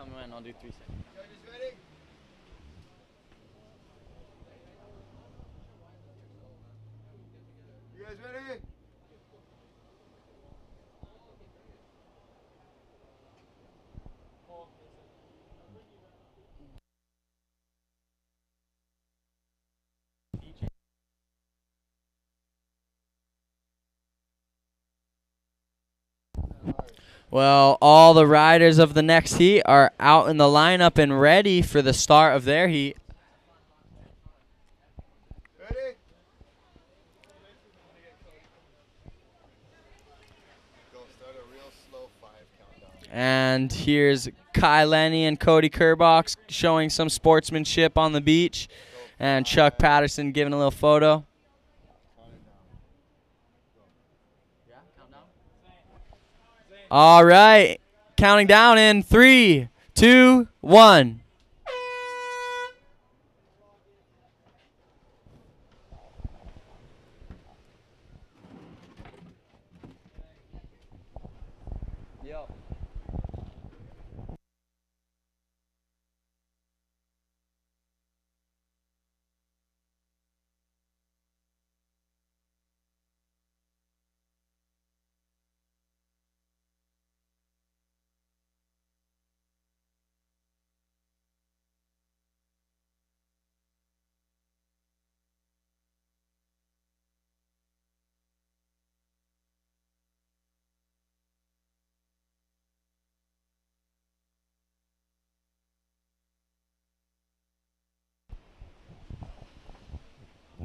tell me when. I'll do 3 seconds. You guys ready? Well, all the riders of the next heat are out in the lineup and ready for the start of their heat. Ready? Go start a real slow 5 countdown. And here's Kai Lenny and Cody Kerbox showing some sportsmanship on the beach. And Chuck Patterson giving a little photo. All right, counting down in 3, 2, 1.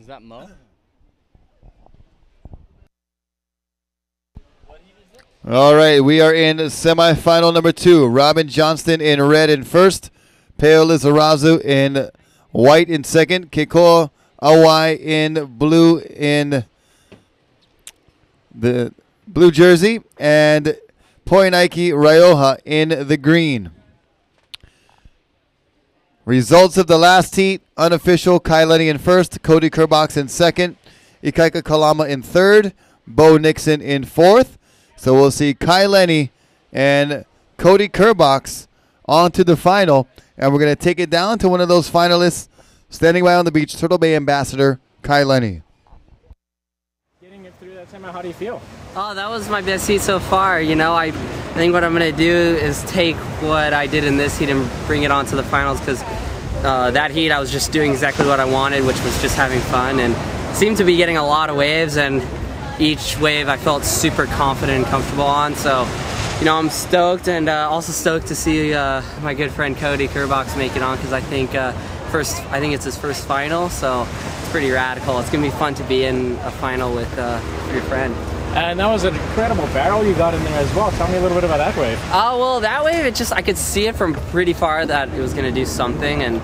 Is that Mo? All right, we are in semifinal number 2. Robin Johnston in red in first. Peo Lizarazu in white in second. Keiko Awai in blue in the blue jersey. And Poinaiki Rioja in the green. Results of the last heat, unofficial, Kai Lenny in first, Cody Kerbox in second, Ikaika Kalama in third, Bo Nixon in fourth. So we'll see Kai Lenny and Cody Kerbox on to the final, and we're going to take it down to one of those finalists standing by on the beach, Turtle Bay Ambassador, Kai Lenny. Getting it through that semi, how do you feel? Oh, that was my best heat so far. You know, I think what I'm going to do is take what I did in this heat and bring it on to the finals, because that heat I was just doing exactly what I wanted, which was just having fun, and seemed to be getting a lot of waves, and each wave I felt super confident and comfortable on. So, you know, I'm stoked, and also stoked to see my good friend Cody Kerbox make it on, because I think it's his first final, so it's pretty radical. It's gonna be fun to be in a final with your friend. And that was an incredible barrel you got in there as well. Tell me a little bit about that wave. Oh, well, that wave, I could see it from pretty far that it was gonna do something, and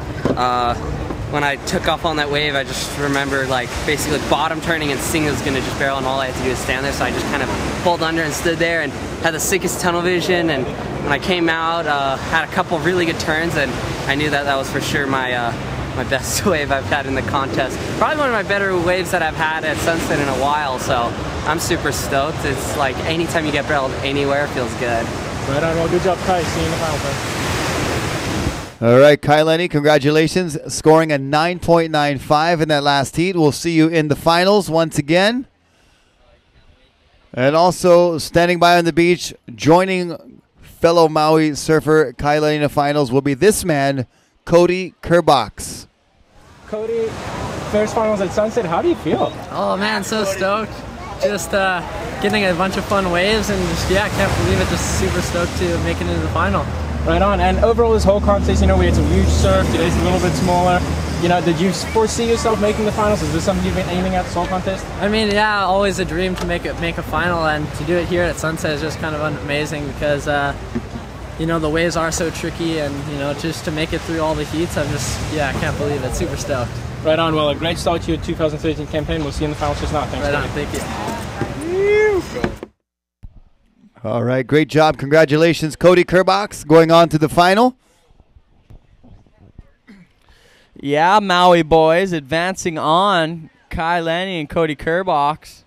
when I took off on that wave, I just remember like basically bottom turning and seeing it was gonna just barrel, and all I had to do was stand there. So I just kind of pulled under and stood there and had the sickest tunnel vision. And when I came out, had a couple really good turns, and I knew that was for sure my best wave I've had in the contest. Probably one of my better waves that I've had at Sunset in a while. So I'm super stoked. It's like anytime you get barreled anywhere, it feels good. Right on. Well, good job, Kai. See you in the final, man. All right, Kai Lenny, congratulations. Scoring a 9.95 in that last heat. We'll see you in the finals once again. And also standing by on the beach, joining fellow Maui surfer Kai Lenny in the finals will be this man, Cody Kerbox. Cody, first finals at Sunset, how do you feel? Oh man, so stoked. Just getting a bunch of fun waves, and just, yeah, I can't believe it. Just super stoked to make it into the final. Right on. And overall this whole contest, you know, we had some huge surf, today's a little bit smaller. You know, did you foresee yourself making the finals? Is this something you've been aiming at this whole contest? I mean, yeah, always a dream to make a final, and to do it here at Sunset is just kind of amazing, because you know, the waves are so tricky, and you know, just to make it through all the heats, I can't believe it. Super stoked. Right on. Well, a great start to your 2013 campaign. We'll see you in the finals just now. Thanks. Right on. Thank you. All right, great job. Congratulations, Cody Kerbox, going on to the final. Yeah, Maui boys advancing on. Kai Lenny and Cody Kerbox.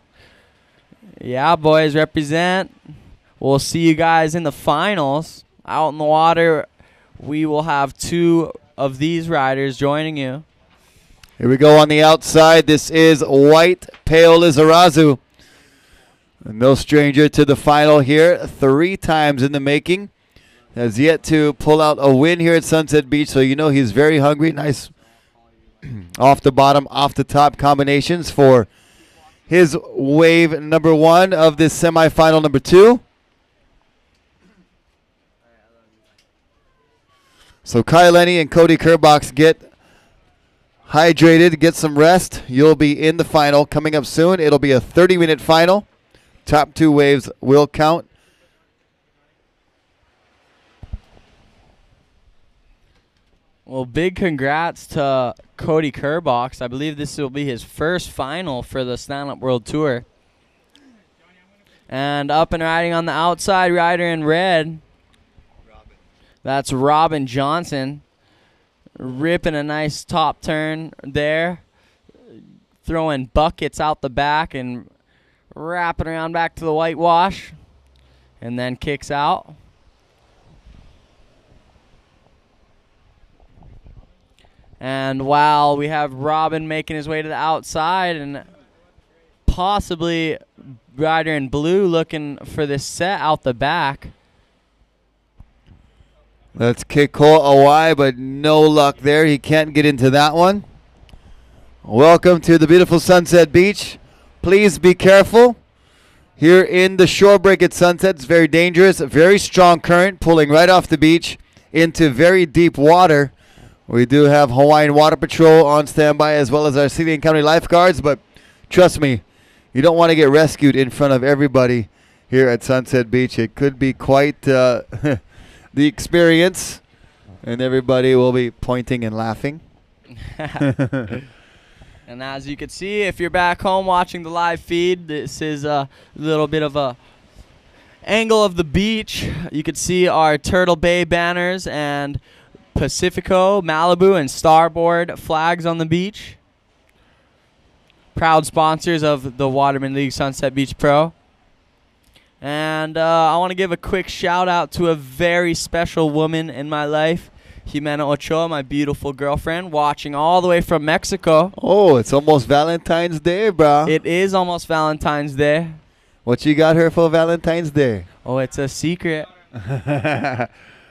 Yeah, boys, represent. We'll see you guys in the finals. Out in the water we will have 2 of these riders joining you. Here we go on the outside. This is White Pale Lizarazu. No stranger to the final here. 3 times in the making. Has yet to pull out a win here at Sunset Beach, so you know he's very hungry. Nice off the bottom, off the top combinations for his wave number 1 of this semifinal number 2. So Kai Lenny and Cody Kerbox get hydrated, get some rest. You'll be in the final coming up soon. It'll be a 30-minute final. Top 2 waves will count. Well, big congrats to Cody Kerbox. I believe this will be his first final for the Stand Up World Tour. And up and riding on the outside, rider in red. That's Robin Johnson. Ripping a nice top turn there. Throwing buckets out the back and wrapping around back to the whitewash. And then kicks out. And while we have Robin making his way to the outside and possibly rider in blue looking for this set out the back. Let's kick Cole Awai, but no luck there. He can't get into that one. Welcome to the beautiful Sunset Beach. Please be careful. Here in the shore break at Sunset, it's very dangerous. A very strong current pulling right off the beach into very deep water. We do have Hawaiian Water Patrol on standby as well as our city and county lifeguards, but trust me, you don't want to get rescued in front of everybody here at Sunset Beach. It could be quite the experience, and everybody will be pointing and laughing. And as you can see, if you're back home watching the live feed, this is a little bit of a angle of the beach. You can see our Turtle Bay banners and Pacifico, Malibu, and Starboard flags on the beach. Proud sponsors of the Waterman League Sunset Beach Pro. And I want to give a quick shout out to a very special woman in my life, Jimena Ochoa, my beautiful girlfriend, watching all the way from Mexico. Oh, it's almost Valentine's Day, bro. It is almost Valentine's Day. What you got her for Valentine's Day? Oh, it's a secret.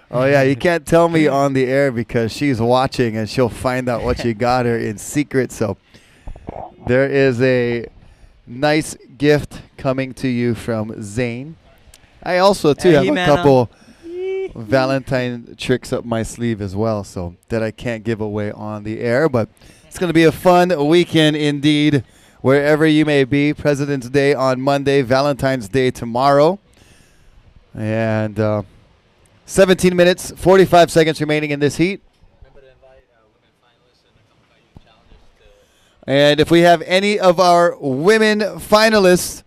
Oh, yeah, you can't tell me on the air because she's watching and she'll find out what you got her in secret. So there is a nice gift coming to you from Zane. I also, too, have a couple Valentine tricks up my sleeve as well, so that I can't give away on the air. But it's going to be a fun weekend indeed, wherever you may be. President's Day on Monday, Valentine's Day tomorrow. And 17 minutes, 45 seconds remaining in this heat. And if we have any of our women finalists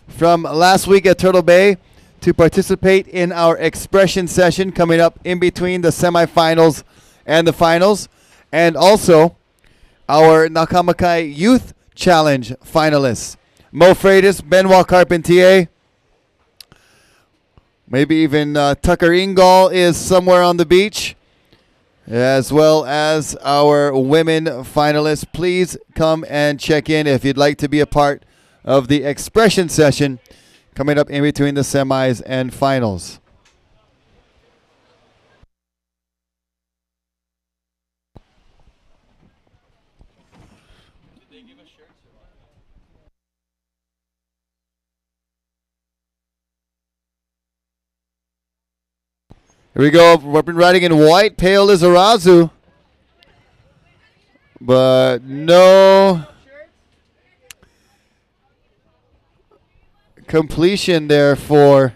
from last week at Turtle Bay to participate in our expression session coming up in between the semifinals and the finals, and also our Nakamakai Youth Challenge finalists, Mo Freitas, Benoit Carpentier, maybe even Tucker Ingall is somewhere on the beach, as well as our women finalists. Please come and check in if you'd like to be a part of the expression session coming up in between the semis and finals. Here we go. We've been riding in White Pale Lizarazu, but no completion there for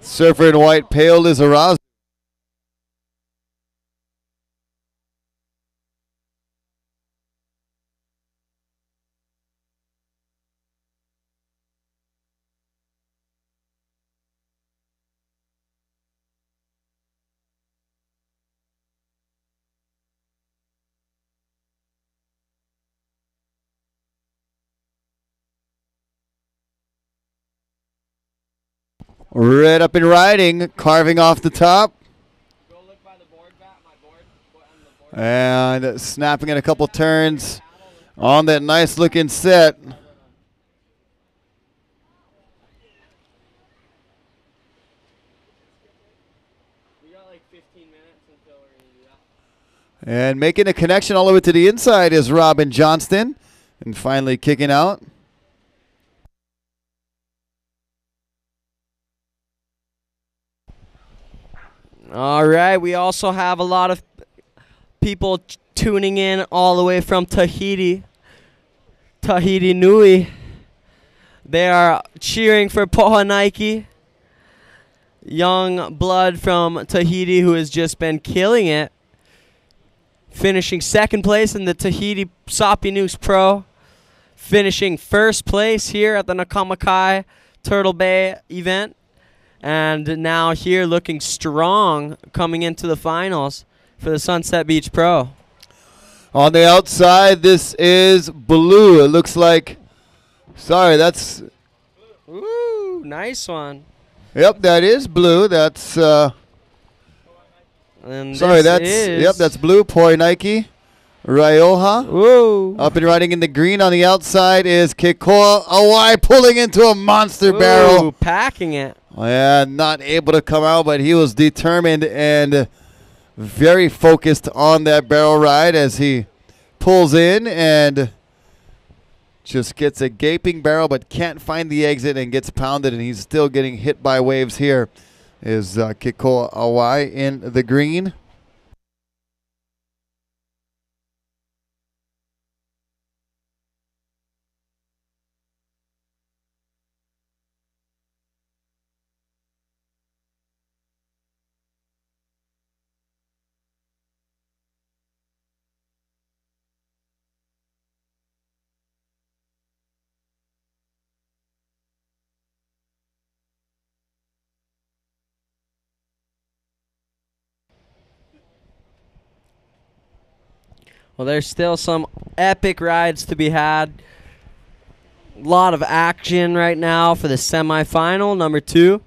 Surfer in White Pale Lizarazu. Red up and riding, carving off the top. Go look by the board, my board. And snapping in a couple turns on that nice looking set. We got like 15 minutes until we're going to do that. And making a connection all the way to the inside is Robin Johnston. And finally kicking out. All right, we also have a lot of people tuning in all the way from Tahiti Nui. They are cheering for Pohanaiki, young blood from Tahiti who has just been killing it, finishing second place in the Tahiti Sapi News Pro, finishing first place here at the Nakamakai Turtle Bay event. And now here looking strong coming into the finals for the Sunset Beach Pro. On the outside, this is blue. It looks like, sorry, that's, Ooh, nice one. yep, that is blue. That's, And sorry, this that's, is, yep, that's blue. Poi Nike, Ryoha. Whoa. Up and riding in the green on the outside is Keikoa Awai pulling into a monster barrel. Ooh, packing it. Yeah, not able to come out, but he was determined and very focused on that barrel ride as he pulls in and just gets a gaping barrel but can't find the exit and gets pounded, and he's still getting hit by waves here. Is Keikoa Awai in the green. Well, there's still some epic rides to be had. A lot of action right now for the semifinal, number 2.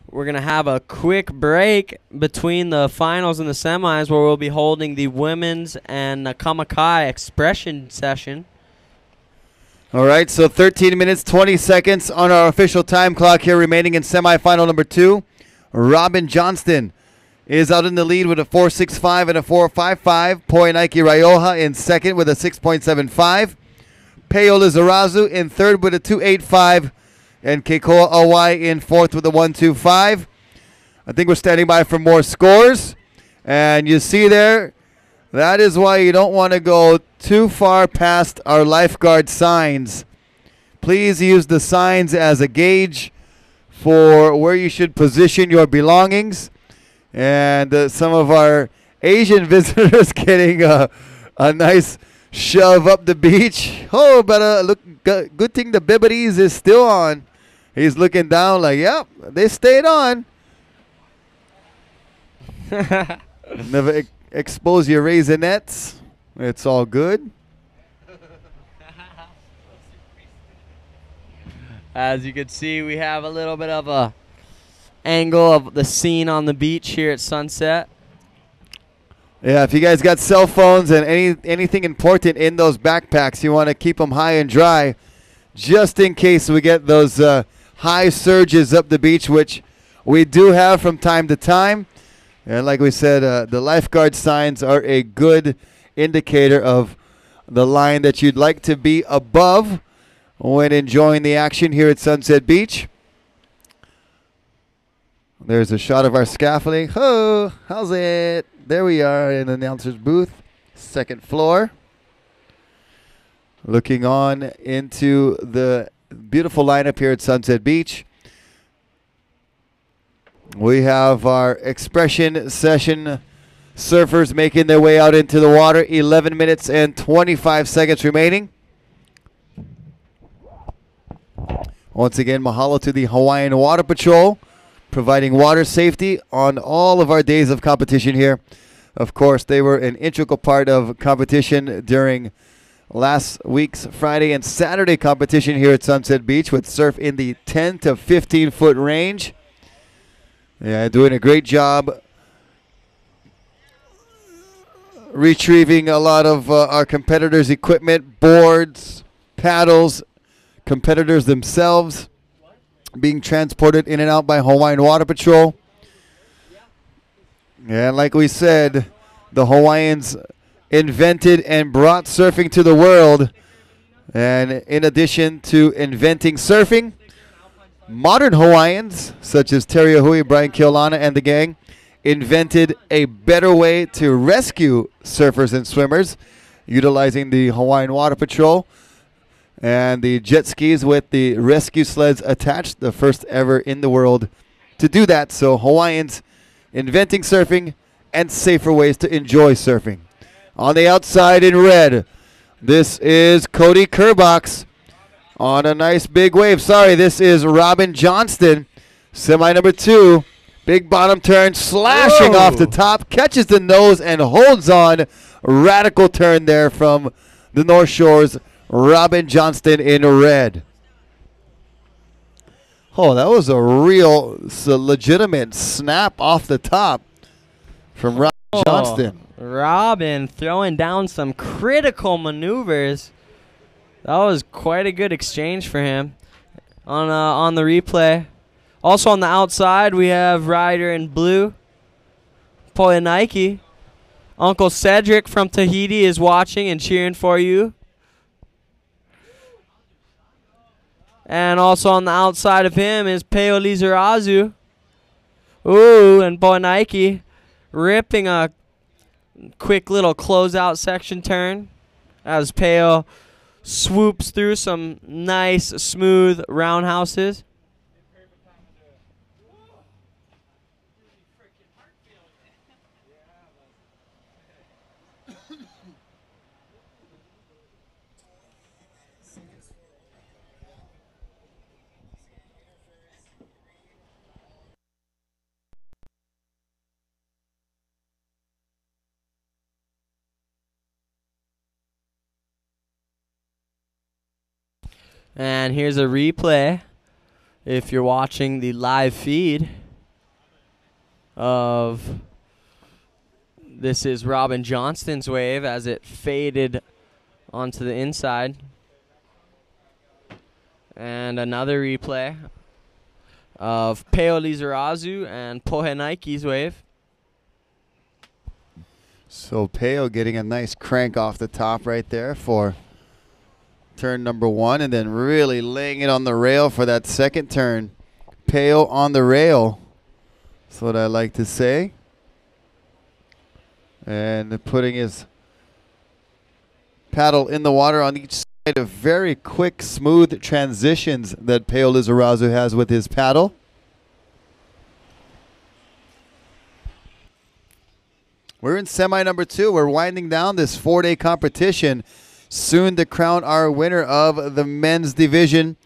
We're going to have a quick break between the finals and the semis where we'll be holding the women's and Nakamakai expression session. All right, so 13 minutes, 20 seconds on our official time clock here remaining in semifinal number 2. Robin Johnston is out in the lead with a 4.65 and a 4.55. Poi Nike Ryoha in second with a 6.75. Peo Lizarazu in third with a 2.85. And Keikoa Awai in fourth with a 1.25. I think we're standing by for more scores. And you see there, that is why you don't want to go too far past our lifeguard signs. Please use the signs as a gauge for where you should position your belongings. And some of our Asian visitors getting a nice shove up the beach. Oh, but look, good thing the Bibbities is still on. He's looking down like, yep, they stayed on. Never expose your raisinets. It's all good. As you can see, we have a little bit of a angle of the scene on the beach here at Sunset. Yeah, if you guys got cell phones and anything important in those backpacks, you want to keep them high and dry just in case we get those high surges up the beach, which we do have from time to time. And like we said, the lifeguard signs are a good indicator of the line that you'd like to be above when enjoying the action here at Sunset Beach. There's a shot of our scaffolding. Oh, how's it? There we are in the announcer's booth, second floor. Looking on into the beautiful lineup here at Sunset Beach. We have our expression session surfers making their way out into the water. 11 minutes and 25 seconds remaining. Once again, mahalo to the Hawaiian Water Patrol, providing water safety on all of our days of competition here. Of course, they were an integral part of competition during last week's Friday and Saturday competition here at Sunset Beach with surf in the 10 to 15 foot range. Yeah, doing a great job retrieving a lot of our competitors' equipment, boards, paddles, competitors themselves being transported in and out by Hawaiian Water Patrol. And like we said, the Hawaiians invented and brought surfing to the world. And in addition to inventing surfing, modern Hawaiians, such as Terry Ahui, Brian Keolana, and the gang, invented a better way to rescue surfers and swimmers, utilizing the Hawaiian Water Patrol and the jet skis with the rescue sleds attached, the first ever in the world to do that. So Hawaiians inventing surfing and safer ways to enjoy surfing. On the outside in red, this is Cody Kerbox on a nice big wave. Sorry, this is Robin Johnston, semi number 2. Big bottom turn, slashing off the top, catches the nose and holds on. Radical turn there from the North Shore's Robin Johnston in red. Oh, that was a legitimate snap off the top from Robin Johnston. Robin throwing down some critical maneuvers. That was quite a good exchange for him on the replay. Also on the outside, we have rider in blue, Poe-Nike. Uncle Cedric from Tahiti is watching and cheering for you. And also on the outside of him is Peo Lizarazu. Ooh, and Poe-Nike ripping a quick little closeout section turn as Peo swoops through some nice, smooth roundhouses. And here's a replay, if you're watching the live feed, of this is Robin Johnston's wave as it faded onto the inside. And another replay of Peo Lizarazu and Poe-Nike's wave. So Peo getting a nice crank off the top right there for turn number 1, and then really laying it on the rail for that second turn. Peo on the rail. That's what I like to say. And putting his paddle in the water on each side of very quick, smooth transitions that Peo Lizarazu has with his paddle. We're in semi number 2. We're winding down this 4-day competition. Soon to crown our winner of the men's division.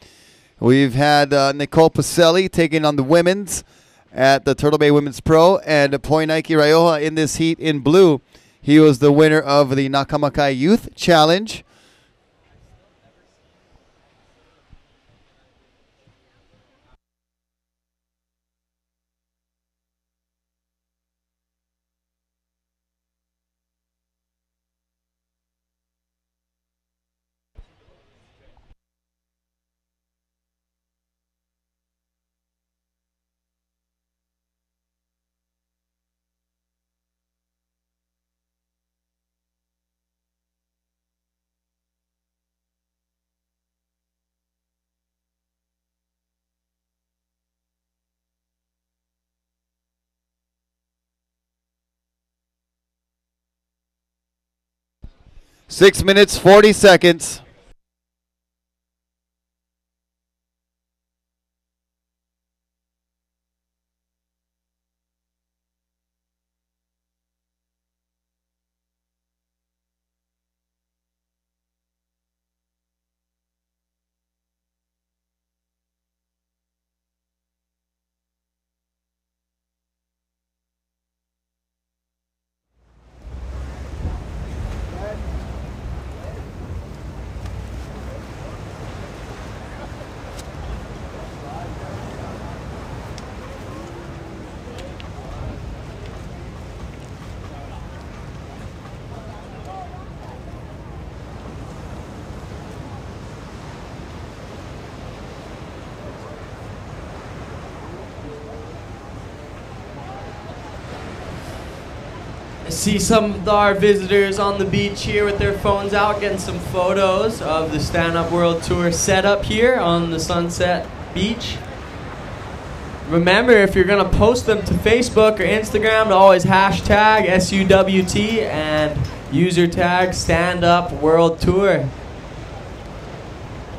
We've had Nicole Pacelli taking on the women's at the Turtle Bay Women's Pro, and Poe-Nike Raioha in this heat in blue. He was the winner of the Nakamakai Youth Challenge. Six minutes, 40 seconds. See some of our visitors on the beach here with their phones out, getting some photos of the Stand Up World Tour setup here on the Sunset Beach. Remember, if you're going to post them to Facebook or Instagram, to always hashtag SUWT and user tag Stand Up World Tour.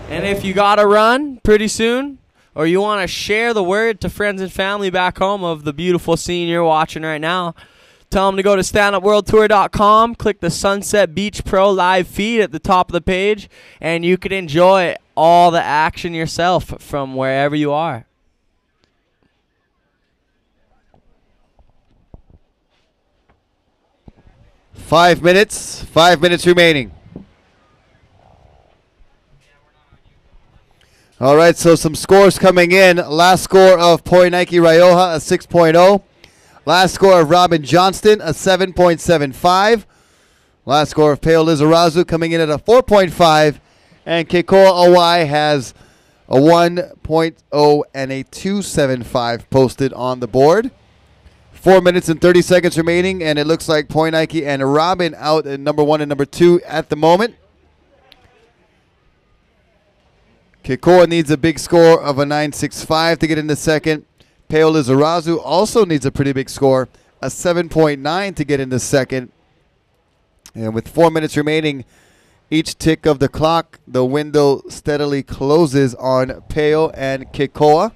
And if you got to run pretty soon, or you want to share the word to friends and family back home of the beautiful scene you're watching right now, tell them to go to standupworldtour.com, click the Sunset Beach Pro live feed at the top of the page, and you can enjoy all the action yourself from wherever you are. Five minutes remaining. All right, so some scores coming in. Last score of Poinike Rioja, a 6.0. Last score of Robin Johnston, a 7.75. Last score of Peo Lizarazu coming in at a 4.5. And Keikoa Awai has a 1.0 and a 2.75 posted on the board. 4 minutes and 30 seconds remaining, and it looks like Poinike and Robin out at number 1 and number 2 at the moment. Keikoa needs a big score of a 9.65 to get into second. Peo Lizarazu also needs a pretty big score, a 7.9 to get into second. And with 4 minutes remaining, each tick of the clock, the window steadily closes on Peo and Keikoa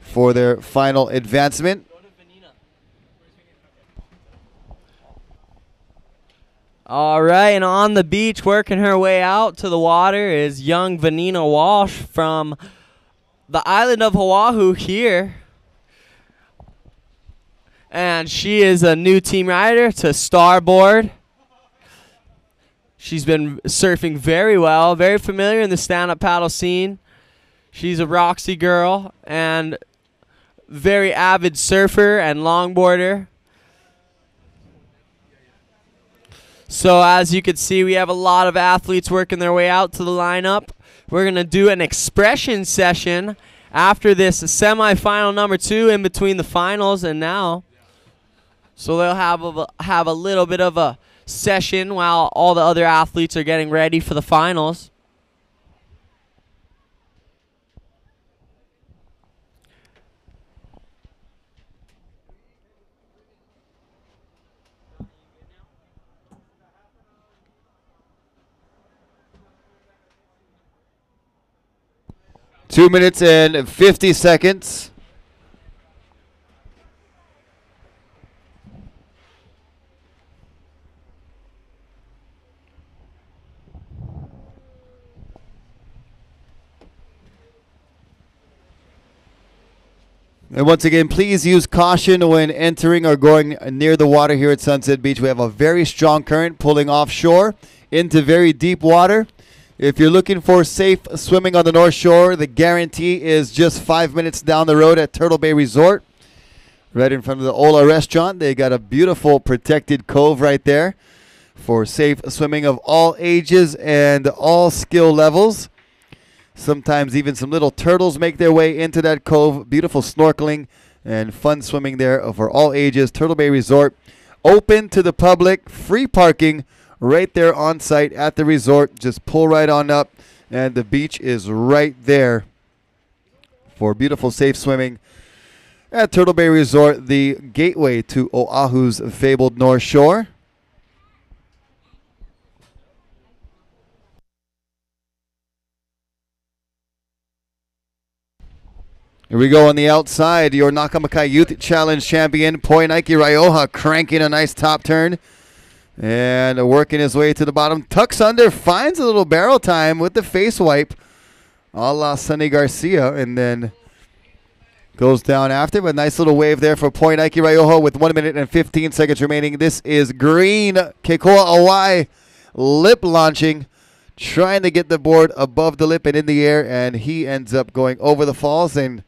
for their final advancement. All right, and on the beach, working her way out to the water is young Vanina Walsh from the island of Oahu here. And she is a new team rider to Starboard. She's been surfing very well, very familiar in the stand-up paddle scene. She's a Roxy girl and very avid surfer and longboarder. So as you can see, we have a lot of athletes working their way out to the lineup. We're going to do an expression session after this semifinal number 2 in between the finals and now. So they'll have a little bit of a session while all the other athletes are getting ready for the finals. Two minutes and 50 seconds. And once again, please use caution when entering or going near the water here at Sunset Beach. We have a very strong current pulling offshore into very deep water. If you're looking for safe swimming on the North Shore, the guarantee is just 5 minutes down the road at Turtle Bay Resort. Right in front of the Ola restaurant. They got a beautiful protected cove right there for safe swimming of all ages and all skill levels. Sometimes even some little turtles make their way into that cove. Beautiful snorkeling and fun swimming there for all ages. Turtle Bay Resort, open to the public, free parking right there on site at the resort. Just pull right on up, and the beach is right there for beautiful safe swimming at Turtle Bay Resort, the gateway to Oahu's fabled North Shore. Here we go on the outside. Your Nakamakai Youth Challenge champion, Poinike Rioja, cranking a nice top turn. And working his way to the bottom. Tucks under, finds a little barrel time with the face wipe, a la Sonny Garcia. And then goes down after. But nice little wave there for Poinike Rioja with 1 minute and 15 seconds remaining. This is green. Keikoa Awai lip launching, trying to get the board above the lip and in the air. And he ends up going over the falls and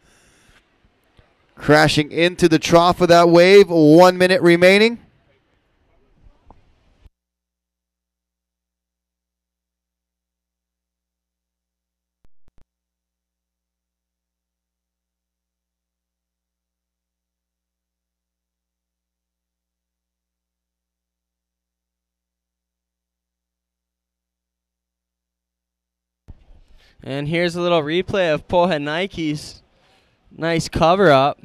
crashing into the trough of that wave. 1 minute remaining. And here's a little replay of Pohanike's nice cover up.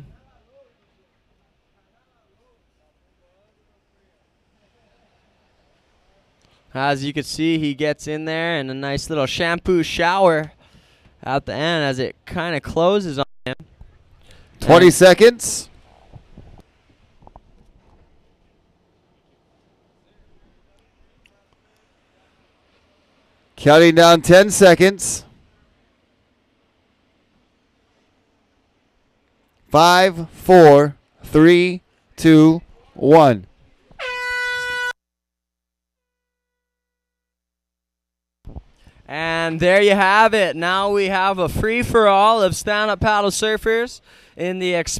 As you can see, he gets in there and a nice little shampoo shower at the end as it kind of closes on him. 20 seconds. Counting down 10 seconds. 5, 4, 3, 2, 1. And there you have it. Now we have a free-for-all of stand-up paddle surfers in the Express.